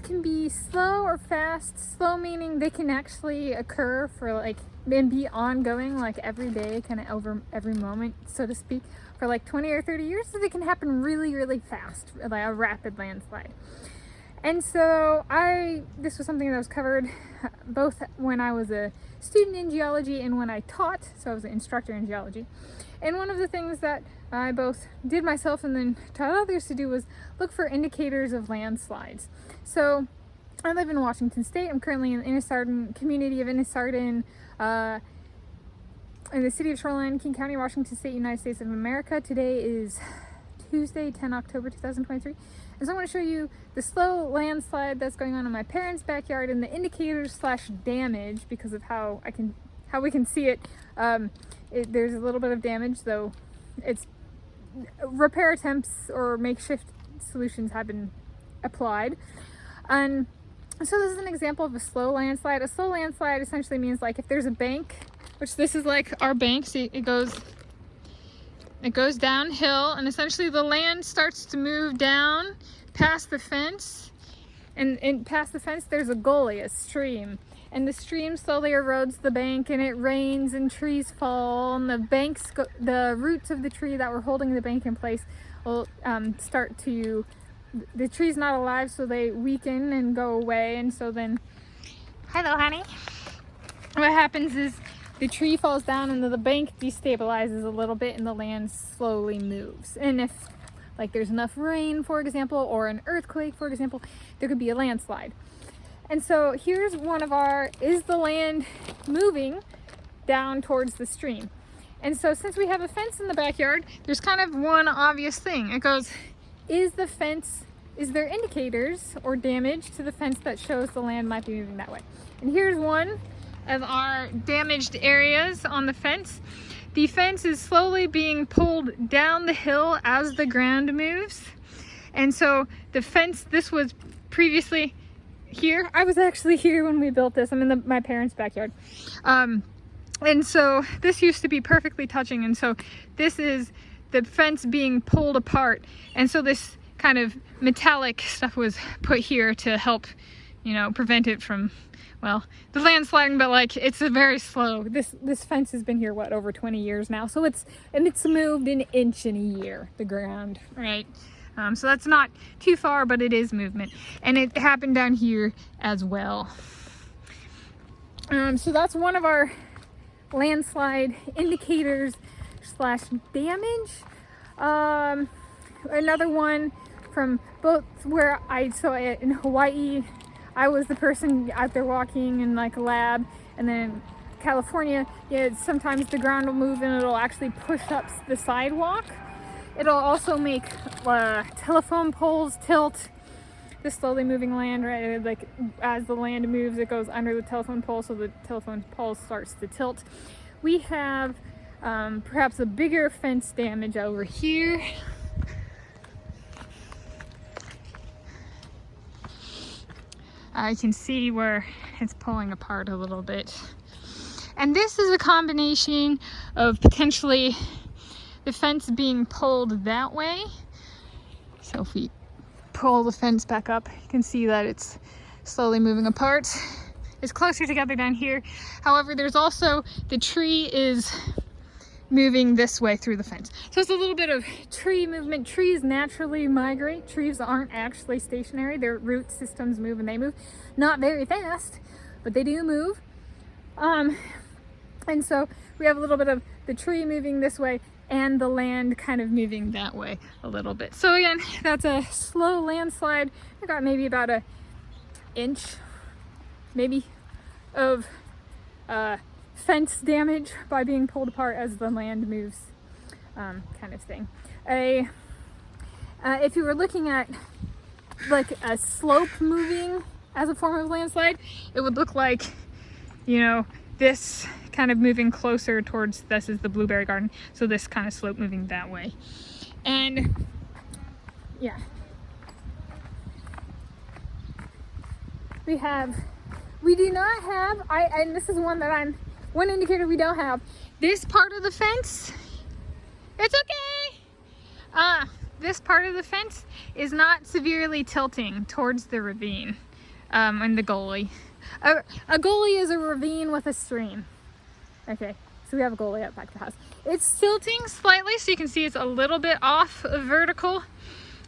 can be slow or fast. Slow meaning they can actually occur for like, and be ongoing like every day, kind of over every moment, so to speak, for like 20 or 30 years. So they can happen really, really fast, like a rapid landslide. And so this was something that was covered both when I was a student in geology and when I taught, so I was an instructor in geology. And one of the things that I both did myself and then taught others to do was look for indicators of landslides. So I live in Washington State. I'm currently in the Innisarden community of Innisarden, in the city of Shoreline, King County, Washington State, United States of America. Today is Tuesday, 10 October 2023. And so I want to show you the slow landslide that's going on in my parents' backyard and the indicators / damage because of how we can see it. There's a little bit of damage, though it's repair attempts or makeshift solutions have been applied. And so this is an example of a slow landslide. A slow landslide essentially means like if there's a bank, which this is like our bank, see it goes downhill, and essentially the land starts to move down past the fence, and past the fence there's a gully, a stream, and the stream slowly erodes the bank, and it rains and trees fall, and the roots of the tree that were holding the bank in place will start to, the tree's not alive, so they weaken and go away. And so then, hello honey, what happens is the tree falls down and the bank destabilizes a little bit and the land slowly moves. And if like there's enough rain, for example, or an earthquake, for example, there could be a landslide. And so here's one of is the land moving down towards the stream? And so since we have a fence in the backyard, there's kind of one obvious thing. It goes, is there indicators or damage to the fence that shows the land might be moving that way? And here's one of our damaged areas on the fence. The fence is slowly being pulled down the hill as the ground moves. And so the fence, this was previously here. I was actually here when we built this. I'm in my parents' backyard. And so this used to be perfectly touching. And so this is the fence being pulled apart. And so this kind of metallic stuff was put here to help, prevent it from, well, the landsliding, but like it's a very slow. This fence has been here over 20 years now, so it's moved an inch in a year, the ground, right? So that's not too far, but it is movement, and it happened down here as well. So that's one of our landslide indicators / damage. Another one from both where in Hawaii, I was the person out there walking in like a lab, and then California, sometimes the ground will move and it'll actually push up the sidewalk. It'll also make telephone poles tilt. The slowly moving land, right? Like as the land moves, it goes under the telephone pole, so the telephone pole starts to tilt. We have perhaps a bigger fence damage over here. I can see where it's pulling apart a little bit. And this is a combination of potentially the fence being pulled that way. So if we pull the fence back up, you can see that it's slowly moving apart. It's closer together down here. However, there's also the tree is moving this way through the fence. So it's a little bit of tree movement. Trees naturally migrate. Trees aren't actually stationary. Their root systems move, and they move not very fast, but they do move. And so we have a little bit of the tree moving this way and the land kind of moving that way a little bit. So again, that's a slow landslide. I got maybe about an inch, maybe, of fence damage by being pulled apart as the land moves, kind of thing. If you were looking at like a slope moving as a form of landslide, it would look like, this kind of moving closer towards, this is the blueberry garden, so this kind of slope moving that way. And yeah, we do not have, and this is one indicator we don't have, this part of the fence, it's okay. This part of the fence is not severely tilting towards the ravine. and the gully. A gully is a ravine with a stream. Okay, so we have a gully up back to the house. It's tilting slightly, so you can see it's a little bit off vertical.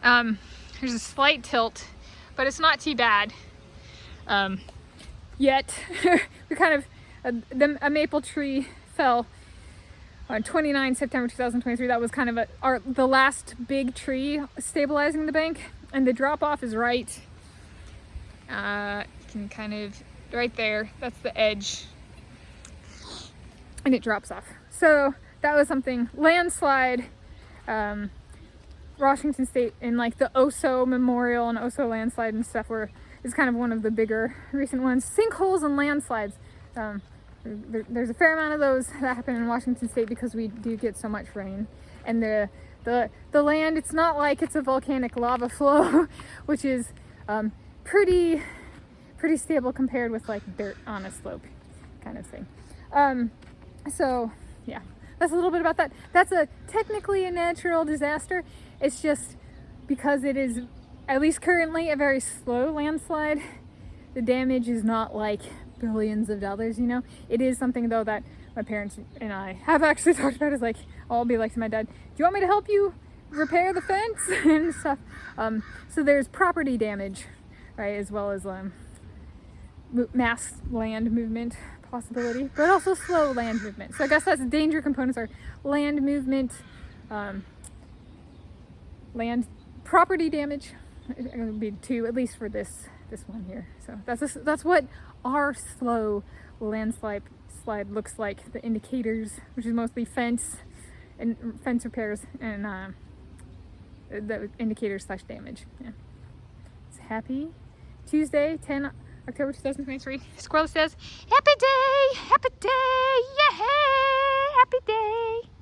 There's a slight tilt, but it's not too bad. Yet, we kind of, a maple tree fell on 29 September 2023. That was kind of the last big tree stabilizing the bank, and the drop off is right. You can kind of, right there, that's the edge, and it drops off. So that was something. Landslide, Washington State, and like the Oso Memorial and Oso landslide and stuff is kind of one of the bigger recent ones. Sinkholes and landslides. There's a fair amount of those that happen in Washington State because we do get so much rain. And the land, it's not like it's a volcanic lava flow, which is pretty stable compared with like dirt on a slope kind of thing. So yeah, that's a little bit about that. That's technically a natural disaster. It's just because it is, at least currently, a very slow landslide. The damage is not like billions of dollars, you know. It is something though that my parents and I have actually talked about. Is like, I'll be like to my dad, do you want me to help you repair the fence and stuff? So there's property damage, right, as well as mass land movement possibility, but also slow land movement. So I guess that's danger components are land movement, land property damage. It would be two, at least for this one here. So that's what our slow landslide looks like. The indicators, which is mostly fence and fence repairs, and the indicators / damage. Yeah. It's happy Tuesday, 10 October 2023. Squirrel says, happy day, yeah.